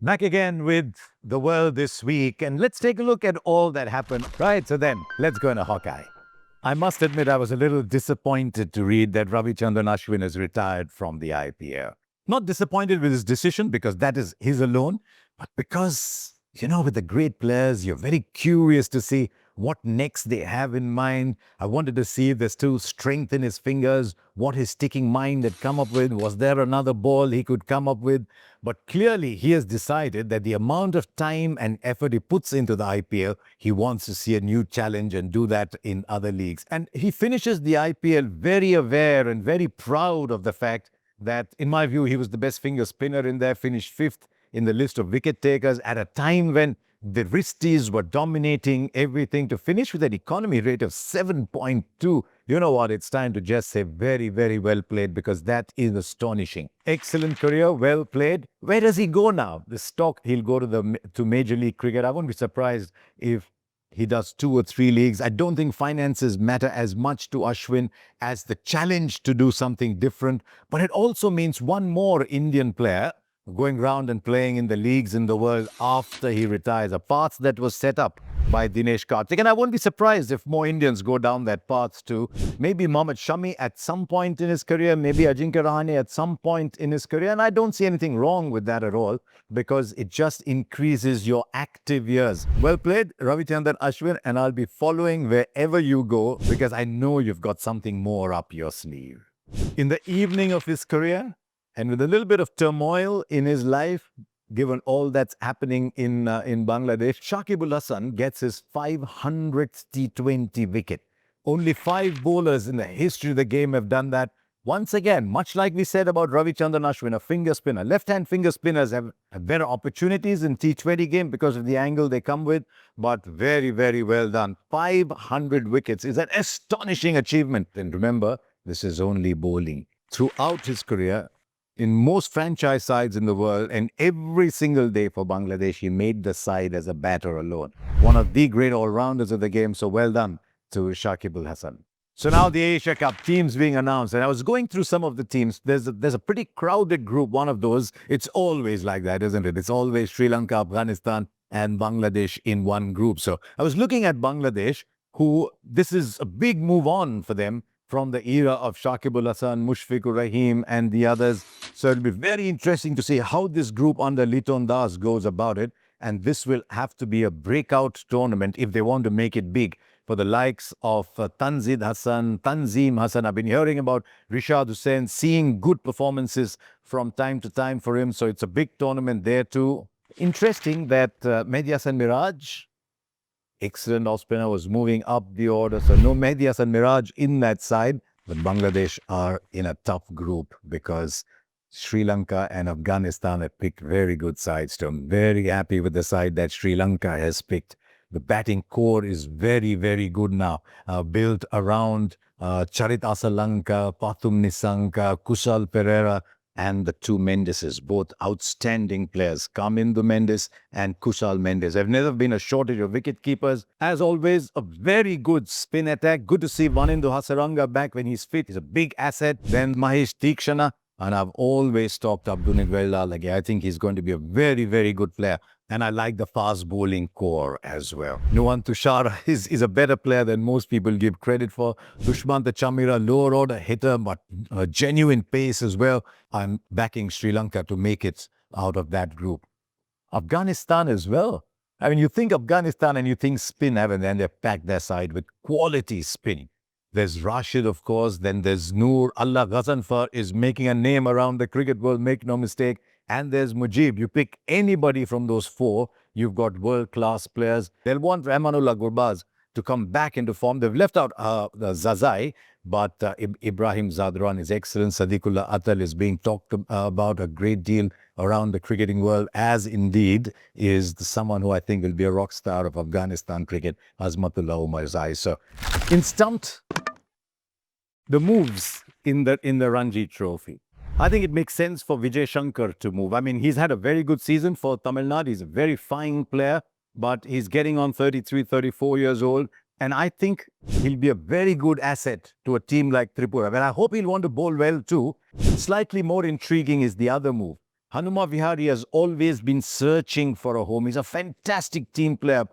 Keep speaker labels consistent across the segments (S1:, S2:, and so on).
S1: Back again with the world this week, and let's take a look at all that happened. Right, so then let's go into Hawkeye. I must admit I was a little disappointed to read that Ravichandran Ashwin has retired from the IPL. Not disappointed with his decision because that is his alone, but because, with the great players, you're very curious to see what next they have in mind. I wanted to see if there's still strength in his fingers, what his ticking mind had come up with. Was there another ball he could come up with? But clearly, he has decided that the amount of time and effort he puts into the IPL, he wants to see a new challenge and do that in other leagues. And he finishes the IPL very aware and very proud of the fact that, in my view, he was the best finger spinner in there, finished fifth in the list of wicket takers at a time when the wristies were dominating everything. To finish with an economy rate of 7.2, you know what, it's time to just say very, very well played, because that is astonishing. Excellent career, well played. Where does he go now? The stock, he'll go to Major League Cricket. I won't be surprised if he does 2 or 3 leagues. I don't think finances matter as much to Ashwin as the challenge to do something different. But it also means one more Indian player going round and playing in the leagues in the world after he retires, a path that was set up by Dinesh Karthik. And I won't be surprised if more Indians go down that path too. Maybe Mohammad Shami at some point in his career, maybe Ajinkya Rahane at some point in his career. And I don't see anything wrong with that at all, because it just increases your active years. Well played, Ravichandran Ashwin, and I'll be following wherever you go, because I know you've got something more up your sleeve. In the evening of his career, and with a little bit of turmoil in his life, given all that's happening in Bangladesh, Shakib Hasan gets his 500th T20 wicket. Only 5 bowlers in the history of the game have done that. Once again, much like we said about Ravichandran Ashwin, a finger spinner. Left-hand finger spinners have better opportunities in T20 game because of the angle they come with, but very, very well done. 500 wickets is an astonishing achievement. And remember, this is only bowling. Throughout his career, in most franchise sides in the world, and every single day for Bangladesh, he made the side as a batter alone. One of the great all-rounders of the game, so well done to Shakib Al Hasan. So now the Asia Cup teams being announced, and I was going through some of the teams. There's a pretty crowded group, one of those. It's always like that, isn't it? It's always Sri Lanka, Afghanistan, and Bangladesh in one group. So I was looking at Bangladesh, who this is a big move on for them from the era of Shakib Al Hasan, Mushfiqur Rahim, and the others. So it'll be very interesting to see how this group under Liton Das goes about it. And this will have to be a breakout tournament if they want to make it big for the likes of Tanzim Hasan. I've been hearing about Rishad Hussain, seeing good performances from time to time for him. So it's a big tournament there too. Interesting that Mehdi Hasan Miraj, excellent off-spinner, was moving up the order. So no Mehdi Hasan Miraj in that side. But Bangladesh are in a tough group because Sri Lanka and Afghanistan have picked very good sides. So I'm very happy with the side that Sri Lanka has picked. The batting core is very, very good now. Built around Charit Asalanka, Pathum Nisanka, Kushal Pereira, and the 2 Mendeses, both outstanding players, Kamindu Mendes and Kushal Mendes. There's never been a shortage of wicket keepers. As always, a very good spin attack. Good to see Vanindu Hasaranga back when he's fit. He's a big asset. Then Mahesh Tikshana. And I've always talked Abdul Nigwella. I think he's going to be a very, very good player. And I like the fast bowling core as well. Nuwan Tushar is a better player than most people give credit for. Dushmanta Chamira, lower order hitter, but a genuine pace as well. I'm backing Sri Lanka to make it out of that group. Afghanistan as well. I mean, you think Afghanistan and you think spin, haven't they? And they've packed their side with quality spinning. There's Rashid, of course. Then there's Noor. Allah Ghazanfar is making a name around the cricket world, make no mistake. And there's Mujib. You pick anybody from those 4, you've got world-class players. They'll want Rahmanullah Gurbaz to come back into form. They've left out Zazai, but Ibrahim Zadran is excellent. Sadiqullah Atal is being talked about a great deal around the cricketing world, as indeed is someone who I think will be a rock star of Afghanistan cricket, Azmatullah Umarzai. So, in stumped, the moves in the Ranji Trophy. I think it makes sense for Vijay Shankar to move. I mean, he's had a very good season for Tamil Nadu. He's a very fine player, but he's getting on 33, 34 years old. And I think he'll be a very good asset to a team like Tripura. But I hope he'll want to bowl well too. Slightly more intriguing is the other move. Hanuma Vihari has always been searching for a home. He's a fantastic team player.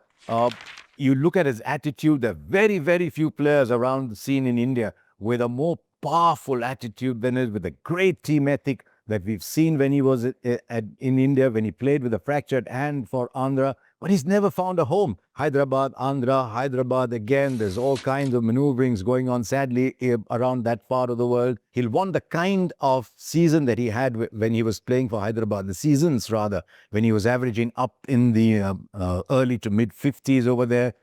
S1: You look at his attitude, there are very, very few players around the scene in India with a more powerful attitude than his, with a great team ethic that we've seen when he was in India, when he played with a fractured hand for Andhra. But he's never found a home. Hyderabad, Andhra, Hyderabad again. There's all kinds of maneuverings going on, sadly, around that part of the world. He'll want the kind of season that he had when he was playing for Hyderabad, the seasons rather, when he was averaging up in the early to mid 50s over there.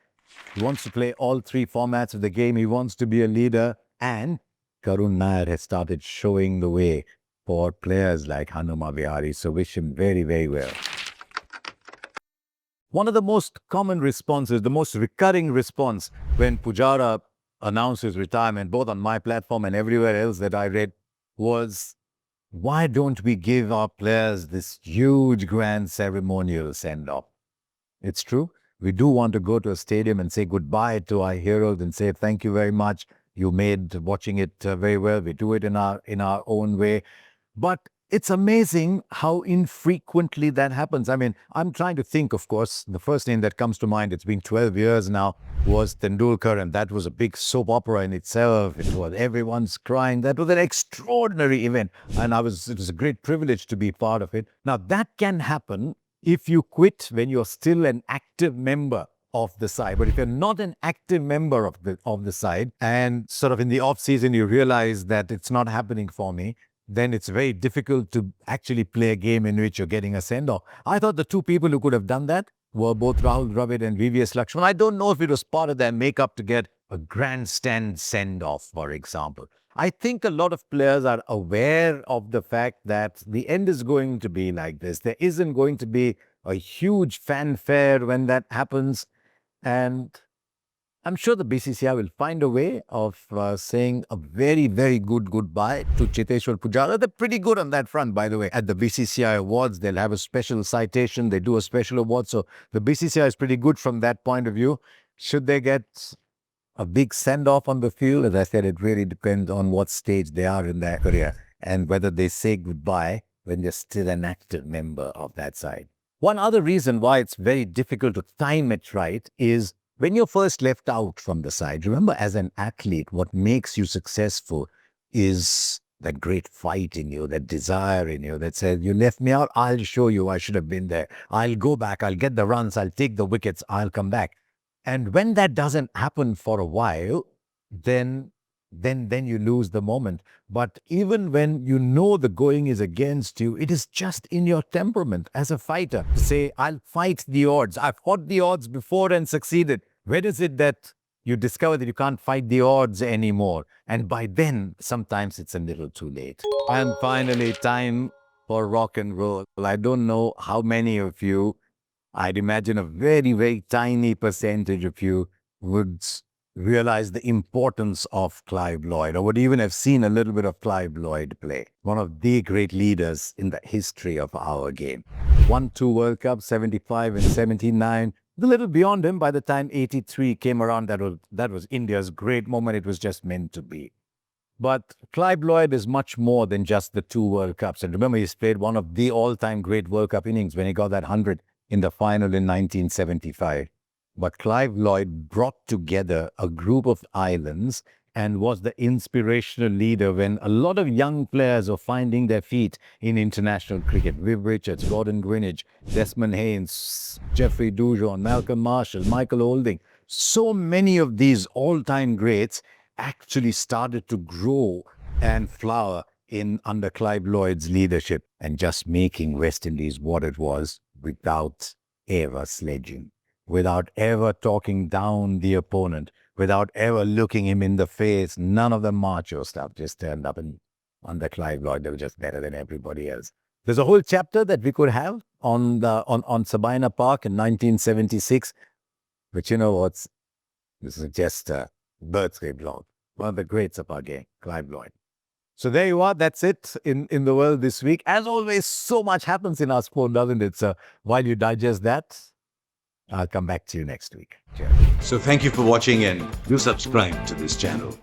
S1: He wants to play all three formats of the game. He wants to be a leader. And Karun Nair has started showing the way for players like Hanuma Vihari. So wish him very, very well. One of the most common responses, the most recurring response when Pujara announced his retirement, both on my platform and everywhere else that I read, was, why don't we give our players this huge grand ceremonial send-off? It's true. We do want to go to a stadium and say goodbye to our heroes and say thank you very much. You made watching it very well. We do it in our own way. But it's amazing how infrequently that happens. I mean, I'm trying to think, of course, the first name that comes to mind, it's been 12 years now, was Tendulkar, and that was a big soap opera in itself. It was everyone's crying. That was an extraordinary event, and it was a great privilege to be part of it. Now, that can happen if you quit when you're still an active member of the side. But if you're not an active member of the side, and sort of in the off season you realize that it's not happening for me, then it's very difficult to actually play a game in which you're getting a send-off. I thought the two people who could have done that were both Rahul Dravid and VVS Lakshman. I don't know if it was part of their makeup to get a grandstand send-off, for example. I think a lot of players are aware of the fact that the end is going to be like this. There isn't going to be a huge fanfare when that happens. And I'm sure the BCCI will find a way of saying a very, very good goodbye to Cheteshwar Pujara. They're pretty good on that front, by the way. At the BCCI Awards, they'll have a special citation. They do a special award. So the BCCI is pretty good from that point of view. Should they get a big send-off on the field? As I said, it really depends on what stage they are in their career and whether they say goodbye when they're still an active member of that side. One other reason why it's very difficult to time it right is when you're first left out from the side. Remember, as an athlete, what makes you successful is that great fight in you, that desire in you that says, you left me out, I'll show you I should have been there. I'll go back, I'll get the runs, I'll take the wickets, I'll come back. And when that doesn't happen for a while, then you lose the moment. But even when you know the going is against you, it is just in your temperament as a fighter to say, I'll fight the odds. I've fought the odds before and succeeded. When is it that you discover that you can't fight the odds anymore? And by then, sometimes it's a little too late. And finally, time for rock and roll. I don't know how many of you, I'd imagine a very, very tiny percentage of you would realize the importance of Clive Lloyd, or would even have seen a little bit of Clive Lloyd play. One of the great leaders in the history of our game. Won 2 World Cups, 75 and 79. A little beyond him by the time 83 came around. That was India's great moment. It was just meant to be. But Clive Lloyd is much more than just the 2 World Cups. And remember, he's played one of the all-time great World Cup innings when he got that 100 in the final in 1975. But Clive Lloyd brought together a group of islands and was the inspirational leader when a lot of young players were finding their feet in international cricket. Viv Richards, Gordon Greenidge, Desmond Haynes, Jeffrey Dujon, Malcolm Marshall, Michael Holding. So many of these all-time greats actually started to grow and flower under Clive Lloyd's leadership and just making West Indies what it was without ever sledging, without ever talking down the opponent, without ever looking him in the face. None of the macho stuff, just turned up and under Clive Lloyd. They were just better than everybody else. There's a whole chapter that we could have on Sabina Park in 1976, but you know what? This is just a birthday blog. One of the greats of our game, Clive Lloyd. So there you are. That's it in the world this week. As always, so much happens in our sport, doesn't it? So while you digest that, I'll come back to you next week. Cheers.
S2: So thank you for watching and do subscribe to this channel.